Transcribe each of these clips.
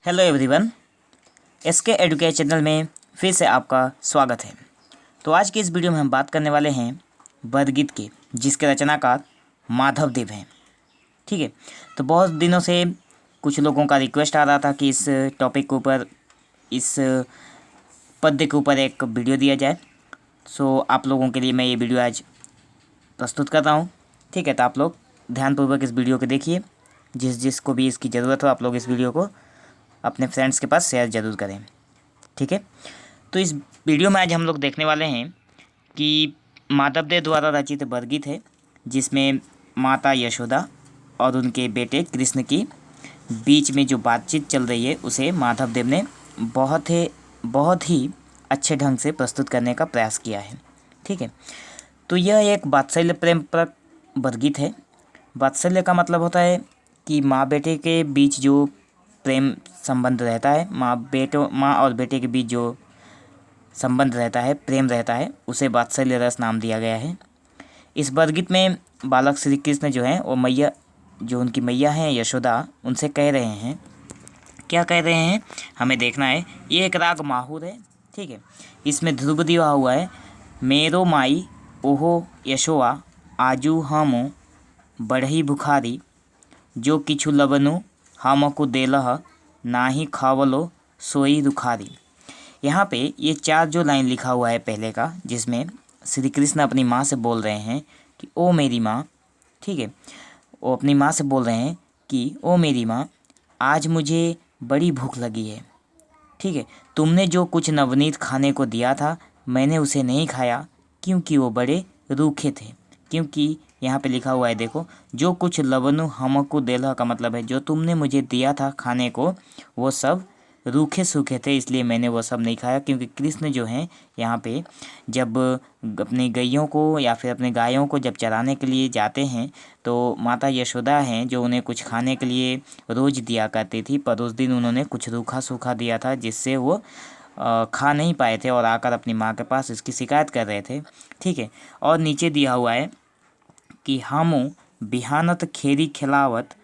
Hello everyone, SK education channel में फिर से आपका स्वागत है। तो आज की इस वीडियो में हम बात करने वाले हैं बरगीत के, जिसके रचनाकार माधव देव हैं। ठीक है, तो बहुत दिनों से कुछ लोगों का रिक्वेस्ट आ रहा था कि इस टॉपिक के ऊपर, इस पद्य के ऊपर एक वीडियो दिया जाए। सो आप लोगों के लिए मैं ये वीडियो आज प्रस्तुत कर रहा हूँ। ठीक है, तो आप लोग ध्यानपूर्वक इस वीडियो को देखिए। जिसको भी इसकी ज़रूरत हो आप लोग इस वीडियो को अपने फ्रेंड्स के पास शेयर ज़रूर करें। ठीक है, तो इस वीडियो में आज हम लोग देखने वाले हैं कि माधवदेव द्वारा रचित बरगीत है, जिसमें माता यशोदा और उनके बेटे कृष्ण की बीच में जो बातचीत चल रही है उसे माधवदेव ने बहुत ही अच्छे ढंग से प्रस्तुत करने का प्रयास किया है। ठीक है, तो यह एक वात्सल्य प्रेम पर बरगीत है। वात्सल्य का मतलब होता है कि माँ बेटे के बीच जो प्रेम संबंध रहता है, माँ और बेटे के बीच जो संबंध रहता है, प्रेम रहता है, उसे वात्सल्य रस नाम दिया गया है। इस बरगीत में बालक श्री कृष्ण जो हैं वो मैया, जो उनकी मैया हैं यशोदा, उनसे कह रहे हैं, क्या कह रहे हैं हमें देखना है। ये एक राग माहुर है। ठीक है, इसमें ध्रुव दिया हुआ है, मेरो माई ओहो यशोआ आजू हमो बढ़ही बुखारी, जो किछु लवनु हमको देलह नाही खावलो सोई रुखारी। यहाँ पे ये चार जो लाइन लिखा हुआ है पहले का, जिसमें श्री कृष्ण अपनी माँ से बोल रहे हैं कि ओ मेरी माँ। ठीक है, वो अपनी माँ से बोल रहे हैं कि ओ मेरी माँ, आज मुझे बड़ी भूख लगी है। ठीक है, तुमने जो कुछ नवनीत खाने को दिया था मैंने उसे नहीं खाया, क्योंकि वो बड़े रूखे थे। क्योंकि यहाँ पे लिखा हुआ है, देखो, जो कुछ लवनु हमको देला का मतलब है जो तुमने मुझे दिया था खाने को वो सब रूखे सूखे थे, इसलिए मैंने वो सब नहीं खाया। क्योंकि कृष्ण जो हैं यहाँ पे जब अपनी गैयों को या फिर अपने गायों को जब चराने के लिए जाते हैं तो माता यशोदा हैं जो उन्हें कुछ खाने के लिए रोज़ दिया करती थी, पर उस दिन उन्होंने कुछ रूखा सूखा दिया था जिससे वो खा नहीं पाए थे और आकर अपनी माँ के पास इसकी शिकायत कर रहे थे। ठीक है, और नीचे दिया हुआ है कि हमू बिहानत खेरी खिलावत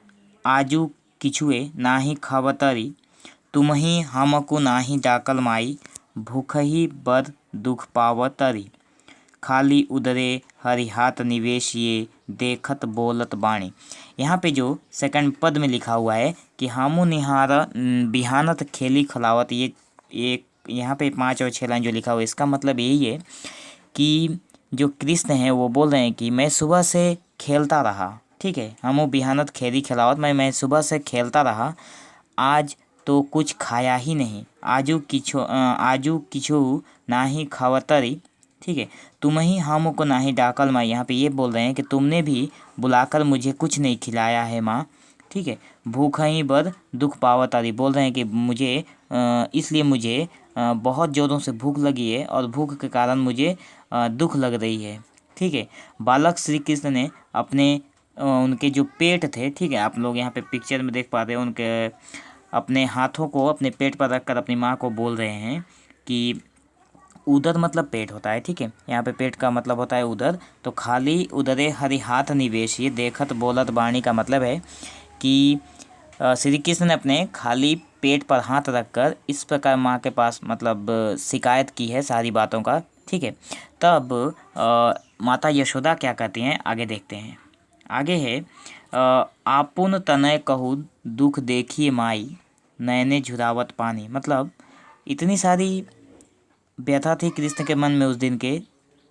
आजू किछुए नाही खावतरी, तुम्ही हमको नाही डाकल माई भूखही बद दुख पावतरी, खाली उदरे हरिहात निवेश ये देखत बोलत बाणी। यहाँ पे जो सेकंड पद में लिखा हुआ है कि हमू निहार बिहानत खेली खिलावत, ये यहाँ पे 5 और 6 लाइन जो लिखा हुआ है इसका मतलब यही है कि जो कृष्ण हैं वो बोल रहे हैं कि मैं सुबह से खेलता रहा। ठीक है, हमू बिहानत खेली खिलावत, मैं सुबह से खेलता रहा, आज तो कुछ खाया ही नहीं, आजू किछु नाही खावतरी। ठीक है, तुम ही हमको नाही डाकल माँ, यहाँ पे ये बोल रहे हैं कि तुमने भी बुलाकर मुझे कुछ नहीं खिलाया है माँ। ठीक है, भूख ही बद दुख पावतारी, बोल रहे हैं कि मुझे इसलिए मुझे बहुत ज़ोरों से भूख लगी है और भूख के कारण मुझे दुख लग रही है। ठीक है, बालक श्री कृष्ण ने अपने उनके जो पेट थे, ठीक है, आप लोग यहाँ पे पिक्चर में देख पा रहे हो, उनके अपने हाथों को अपने पेट पर रखकर अपनी माँ को बोल रहे हैं कि उदर मतलब पेट होता है। ठीक है, यहाँ पे पेट का मतलब होता है उदर, तो खाली उदरे हरि हाथ निवेश, ये देखत बोलत बाणी का मतलब है कि श्री कृष्ण ने अपने खाली पेट पर हाथ रखकर इस प्रकार माँ के पास मतलब शिकायत की है सारी बातों का। ठीक है, तब माता यशोदा क्या कहती हैं आगे देखते हैं। आगे है आपुन तनय कहू दुख देखिए माई, नयने झुरावत पानी। मतलब इतनी सारी व्यथा थी कृष्ण के मन में उस दिन के,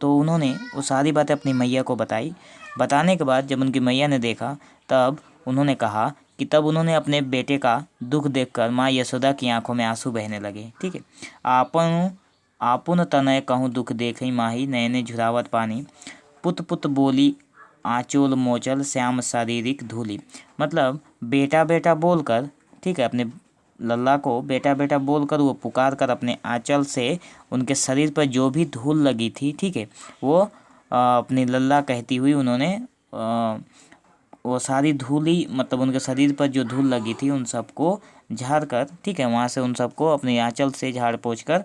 तो उन्होंने वो सारी बातें अपनी मैया को बताई। बताने के बाद जब उनकी मैया ने देखा तब उन्होंने कहा कि तब उन्होंने अपने बेटे का दुख देखकर माँ यशोदा की आंखों में आंसू बहने लगे। ठीक है, आपुन तनय कहूँ दुख देखई माही, नयने झुरावत पानी, पुत पुत बोली आंचोल मोचल श्याम शारीरिक धूली। मतलब बेटा बेटा बोलकर, ठीक है, अपने लल्ला को बेटा बेटा बोलकर वो पुकार कर अपने आंचल से उनके शरीर पर जो भी धूल लगी थी, ठीक है, वो अपनी लल्ला कहती हुई उन्होंने वो सारी धूली, मतलब उनके शरीर पर जो धूल लगी थी उन सबको झाड़ कर, ठीक है, वहाँ से उन सबको अपने आंचल से झाड़ पोंछ कर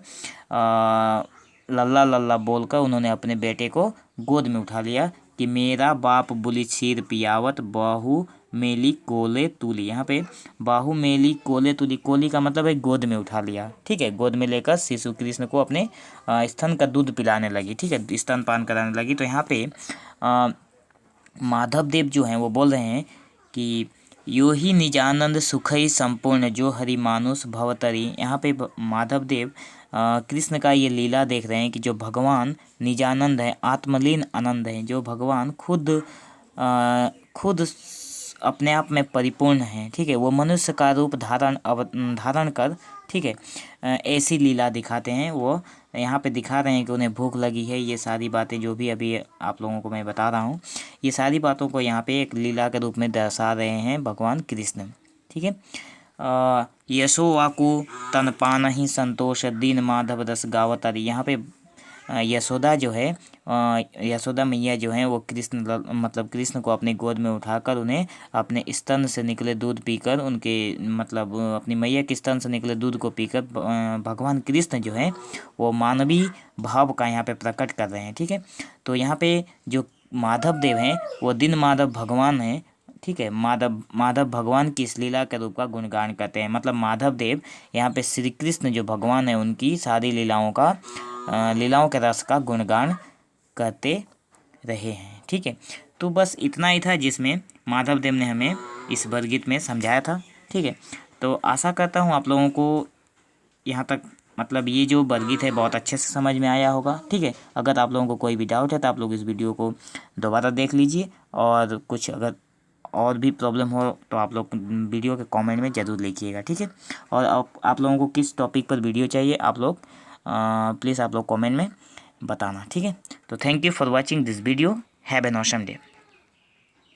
लल्ला लल्ला बोलकर उन्होंने अपने बेटे को गोद में उठा लिया कि मेरा बाप बुली क्षीर पियावत बाहु मेली कोले तूली। यहाँ पे बाहु मेली कोले तूली, कोली का मतलब है गोद में उठा लिया, ठीक है। गोद में लेकर शिशु कृष्ण को अपने स्तन का दूध पिलाने लगी, ठीक है, स्तनपान कराने लगी। तो यहाँ पे माधव देव जो हैं वो बोल रहे हैं कि यो ही निजानंद सुखई संपूर्ण जो हरि मानुष भवतरी। यहाँ पे माधव देव कृष्ण का ये लीला देख रहे हैं कि जो भगवान निजानंद है, आत्मलीन आनंद है, जो भगवान खुद अपने आप में परिपूर्ण है, ठीक है। वो मनुष्य का रूप धारण कर, ठीक है, ऐसी लीला दिखाते हैं। वो यहाँ पे दिखा रहे हैं कि उन्हें भूख लगी है। ये सारी बातें जो भी अभी आप लोगों को मैं बता रहा हूँ, ये सारी बातों को यहाँ पे एक लीला के रूप में दर्शा रहे हैं भगवान कृष्ण, ठीक है। यशो वाकु तन पान ही संतोष दीन माधव रस गावतारी। यहाँ पे यशोदा जो है, यशोदा मैया जो है वो कृष्ण को अपने गोद में उठाकर उन्हें अपने स्तन से निकले दूध पीकर, उनके मतलब अपनी मैया के स्तन से निकले दूध को पीकर भगवान कृष्ण जो है वो मानवीय भाव का यहाँ पे प्रकट कर रहे हैं, ठीक है। तो यहाँ पे जो माधव देव हैं वो दिन माधव भगवान हैं, ठीक है। माधव भगवान की इस लीला के रूप का गुणगान करते हैं। मतलब माधव देव यहाँ पे श्री कृष्ण जो भगवान है उनकी सारी लीलाओं के रस का गुणगान करते रहे हैं, ठीक है। तो बस इतना ही था जिसमें माधव देव ने हमें इस बरगीत में समझाया था, ठीक है। तो आशा करता हूँ आप लोगों को यहाँ तक मतलब ये जो बरगीत है बहुत अच्छे से समझ में आया होगा, ठीक है। अगर आप लोगों को कोई भी डाउट है तो आप लोग इस वीडियो को दोबारा देख लीजिए, और कुछ अगर और भी प्रॉब्लम हो तो आप लोग वीडियो के कमेंट में ज़रूर लिखिएगा, ठीक है। और आप लोगों को किस टॉपिक पर वीडियो चाहिए आप लोग प्लीज़ आप लोग कमेंट में बताना, ठीक है। तो thank you for watching this video. Have an awesome day.